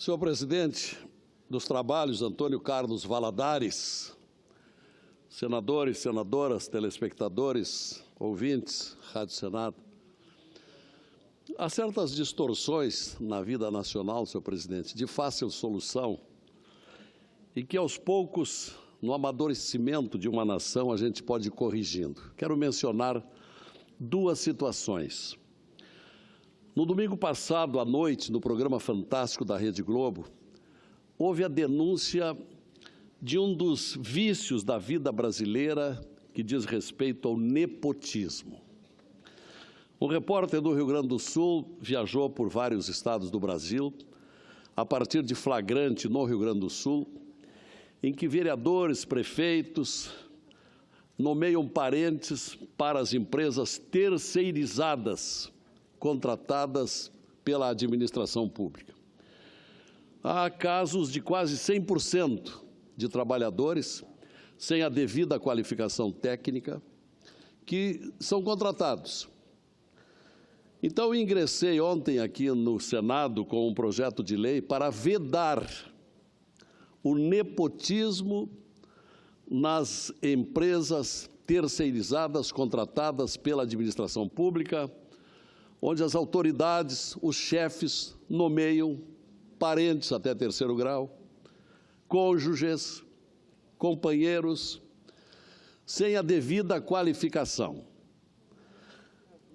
Senhor presidente dos trabalhos, Antônio Carlos Valadares, senadores, senadoras, telespectadores, ouvintes, Rádio Senado. Há certas distorções na vida nacional, senhor presidente, de fácil solução e que aos poucos, no amadurecimento de uma nação, a gente pode ir corrigindo. Quero mencionar duas situações. No domingo passado, à noite, no programa fantástico da Rede Globo, houve a denúncia de um dos vícios da vida brasileira que diz respeito ao nepotismo. Um repórter do Rio Grande do Sul viajou por vários estados do Brasil, a partir de flagrante no Rio Grande do Sul, em que vereadores, prefeitos nomeiam parentes para as empresas terceirizadas, contratadas pela administração pública. Há casos de quase 100% de trabalhadores sem a devida qualificação técnica que são contratados. Então, eu ingressei ontem aqui no Senado com um projeto de lei para vedar o nepotismo nas empresas terceirizadas, contratadas pela administração pública, onde as autoridades, os chefes, nomeiam parentes até terceiro grau, cônjuges, companheiros, sem a devida qualificação.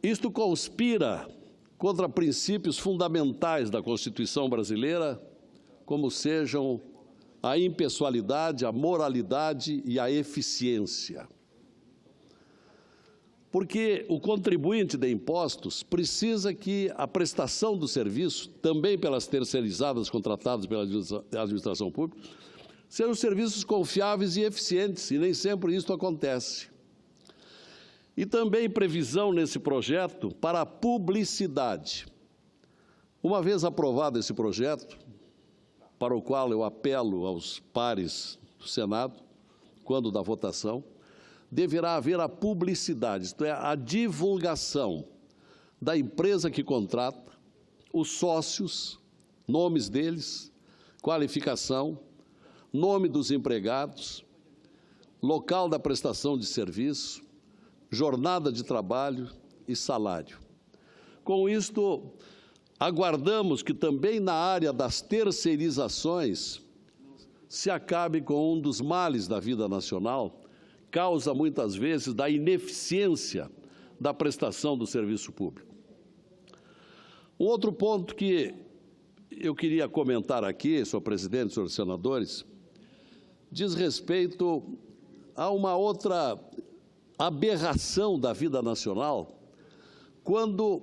Isto conspira contra princípios fundamentais da Constituição brasileira, como sejam a impessoalidade, a moralidade e a eficiência. Porque o contribuinte de impostos precisa que a prestação do serviço, também pelas terceirizadas contratadas pela administração pública, sejam serviços confiáveis e eficientes, e nem sempre isso acontece. E também previsão nesse projeto para a publicidade. Uma vez aprovado esse projeto, para o qual eu apelo aos pares do Senado, quando da votação, deverá haver a publicidade, isto é, a divulgação da empresa que contrata, os sócios, nomes deles, qualificação, nome dos empregados, local da prestação de serviço, jornada de trabalho e salário. Com isto, aguardamos que também na área das terceirizações se acabe com um dos males da vida nacional, causa muitas vezes da ineficiência da prestação do serviço público. Um outro ponto que eu queria comentar aqui, senhor presidente, senhores senadores, diz respeito a uma outra aberração da vida nacional, quando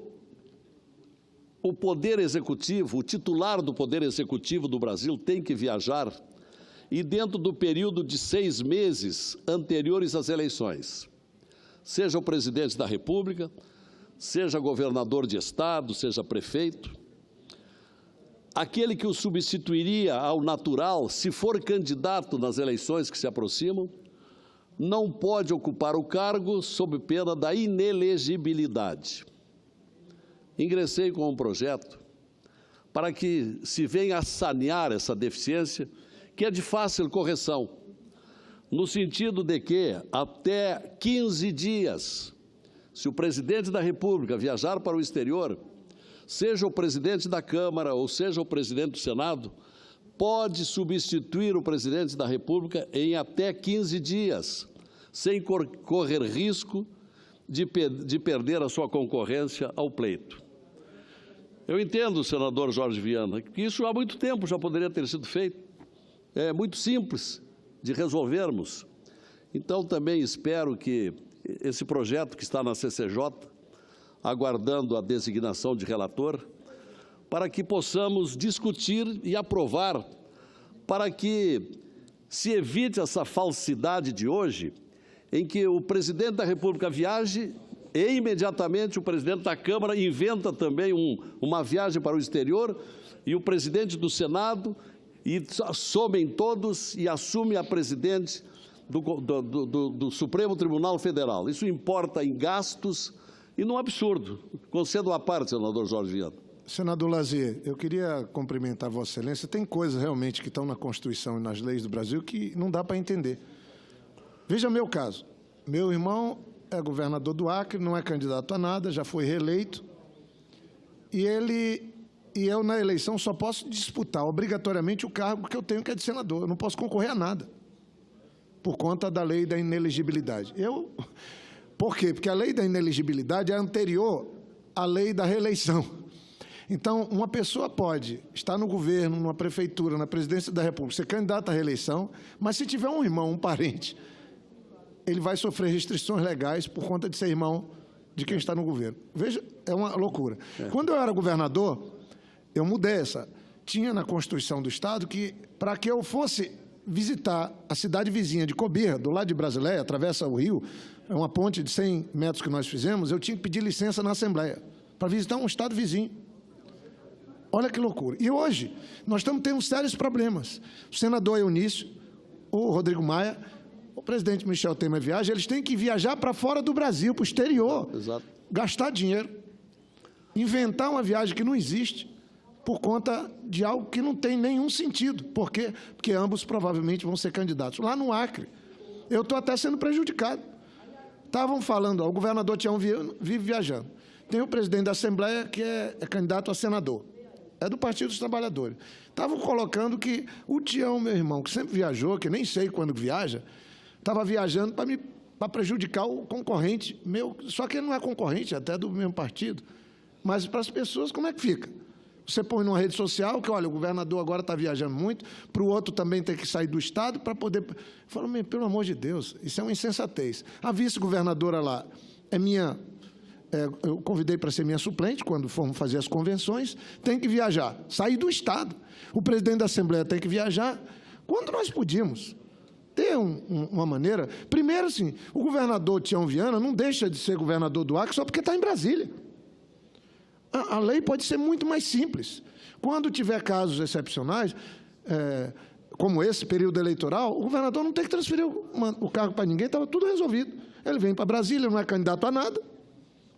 o Poder Executivo, o titular do Poder Executivo do Brasil tem que viajar e dentro do período de 6 meses anteriores às eleições, seja o presidente da República, seja governador de estado, seja prefeito, aquele que o substituiria ao natural, se for candidato nas eleições que se aproximam, não pode ocupar o cargo sob pena da inelegibilidade. Ingressei com um projeto para que se venha a sanear essa deficiência, que é de fácil correção, no sentido de que até 15 dias, se o presidente da República viajar para o exterior, seja o presidente da Câmara ou seja o presidente do Senado, pode substituir o presidente da República em até 15 dias, sem correr risco de perder a sua concorrência ao pleito. Eu entendo, senador Jorge Viana, que isso há muito tempo já poderia ter sido feito. É muito simples de resolvermos. Então, também espero que esse projeto que está na CCJ, aguardando a designação de relator, para que possamos discutir e aprovar, para que se evite essa falsidade de hoje, em que o presidente da República viaje e imediatamente o presidente da Câmara inventa também uma viagem para o exterior e o presidente do Senado e somem todos e assume a presidente do Supremo Tribunal Federal. Isso importa em gastos e num absurdo. Concedo à parte, senador Jorge Viana. Senador Lazier, eu queria cumprimentar Vossa Excelência. Tem coisas realmente que estão na Constituição e nas leis do Brasil que não dá para entender. Veja meu caso. Meu irmão é governador do Acre, não é candidato a nada, já foi reeleito. E eu, na eleição, só posso disputar obrigatoriamente o cargo que eu tenho, que é de senador. Eu não posso concorrer a nada, por conta da lei da inelegibilidade. Por quê? Porque a lei da inelegibilidade é anterior à lei da reeleição. Então, uma pessoa pode estar no governo, numa prefeitura, na presidência da República, ser candidato à reeleição, mas se tiver um irmão, um parente, ele vai sofrer restrições legais por conta de ser irmão de quem está no governo. Veja, é uma loucura. Quando eu era governador, eu mudei essa. Tinha na Constituição do Estado que, para que eu fosse visitar a cidade vizinha de Cobirra, do lado de Brasileia, atravessa o rio, é uma ponte de 100 metros que nós fizemos, eu tinha que pedir licença na Assembleia para visitar um estado vizinho. Olha que loucura. E hoje, nós estamos tendo sérios problemas. O senador Eunício, o Rodrigo Maia, o presidente Michel Temer viaja, eles têm que viajar para fora do Brasil, para o exterior, Exato. Gastar dinheiro, inventar uma viagem que não existe, por conta de algo que não tem nenhum sentido. Por quê? Porque ambos provavelmente vão ser candidatos. Lá no Acre, eu estou até sendo prejudicado. Estavam falando, o governador Tião vive viajando. Tem o presidente da Assembleia, que é candidato a senador. É do Partido dos Trabalhadores. Estavam colocando que o Tião, meu irmão, que sempre viajou, que nem sei quando viaja, estava viajando para prejudicar o concorrente meu, só que ele não é concorrente, até do mesmo partido. Mas para as pessoas, como é que fica? Você põe numa rede social que, olha, o governador agora está viajando muito, para o outro também ter que sair do Estado para poder... Fala, pelo amor de Deus, isso é uma insensatez. A vice-governadora lá é minha... eu convidei para ser minha suplente, quando formos fazer as convenções, tem que viajar, sair do Estado. O presidente da Assembleia tem que viajar. Quando nós podíamos ter uma maneira... Primeiro, assim, o governador Tião Viana não deixa de ser governador do Acre só porque está em Brasília. A lei pode ser muito mais simples. Quando tiver casos excepcionais, como esse período eleitoral, o governador não tem que transferir o cargo para ninguém, estava tudo resolvido. Ele vem para Brasília, não é candidato a nada,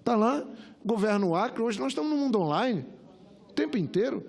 está lá, governa o Acre. Hoje nós estamos no mundo online, o tempo inteiro.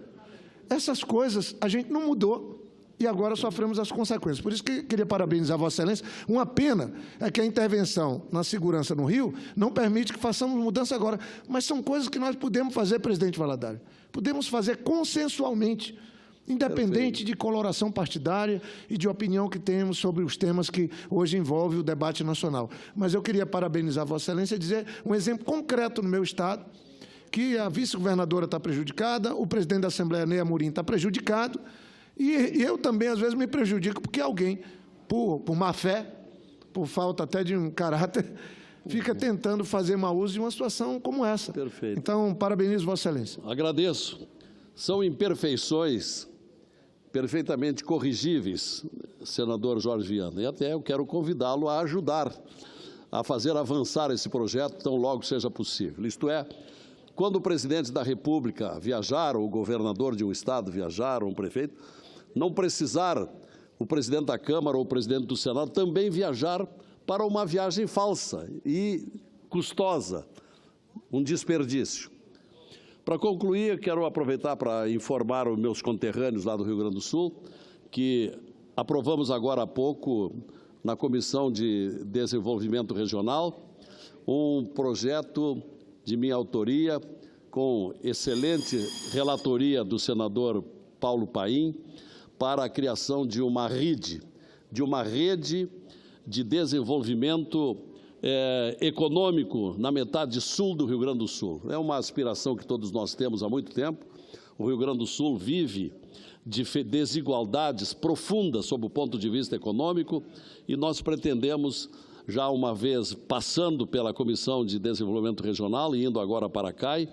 Essas coisas a gente não mudou. E agora sofremos as consequências. Por isso que eu queria parabenizar Vossa Excelência. Uma pena é que a intervenção na segurança no Rio não permite que façamos mudança agora. Mas são coisas que nós podemos fazer, presidente Valadares. Podemos fazer consensualmente, independente de coloração partidária e de opinião que temos sobre os temas que hoje envolvem o debate nacional. Mas eu queria parabenizar Vossa Excelência e dizer um exemplo concreto no meu Estado, que a vice-governadora está prejudicada, o presidente da Assembleia, Ney Amorim, está prejudicado, e eu também, às vezes, me prejudico, porque alguém, por má fé, por falta até de um caráter, fica tentando fazer mau uso de uma situação como essa. Perfeito. Então, parabenizo Vossa Excelência. Agradeço. São imperfeições perfeitamente corrigíveis, senador Jorge Viana, e até eu quero convidá-lo a ajudar a fazer avançar esse projeto tão logo seja possível. Isto é, quando o presidente da República viajar, ou o governador de um estado viajar, ou um prefeito, não precisar o presidente da Câmara ou o presidente do Senado também viajar para uma viagem falsa e custosa, um desperdício. Para concluir, eu quero aproveitar para informar os meus conterrâneos lá do Rio Grande do Sul que aprovamos agora há pouco, na Comissão de Desenvolvimento Regional, um projeto de minha autoria, com excelente relatoria do senador Paulo Paim, para a criação de uma rede de desenvolvimento econômico na metade sul do Rio Grande do Sul. É uma aspiração que todos nós temos há muito tempo. O Rio Grande do Sul vive de desigualdades profundas sob o ponto de vista econômico e nós pretendemos, já uma vez passando pela Comissão de Desenvolvimento Regional e indo agora para a CAI,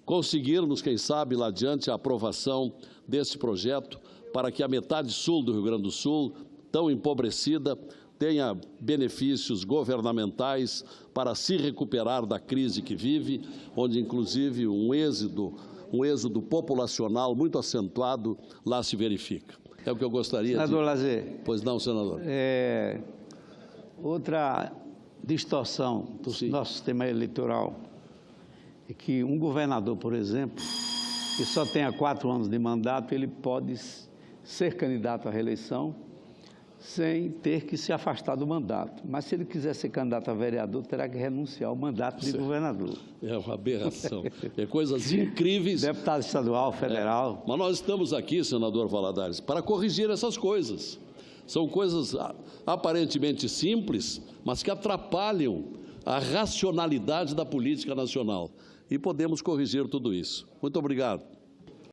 conseguirmos, quem sabe, lá adiante, a aprovação desse projeto para que a metade sul do Rio Grande do Sul, tão empobrecida, tenha benefícios governamentais para se recuperar da crise que vive, onde, inclusive, um êxodo populacional muito acentuado lá se verifica. É o que eu gostaria Senador Lazier. Pois não, senador. Outra distorção do nosso sistema eleitoral é que um governador, por exemplo, e só tenha 4 anos de mandato, ele pode ser candidato à reeleição sem ter que se afastar do mandato. Mas se ele quiser ser candidato a vereador, terá que renunciar ao mandato de governador. É uma aberração. É coisas incríveis. Deputado estadual, federal. Mas nós estamos aqui, senador Valadares, para corrigir essas coisas. São coisas aparentemente simples, mas que atrapalham a racionalidade da política nacional. E podemos corrigir tudo isso. Muito obrigado.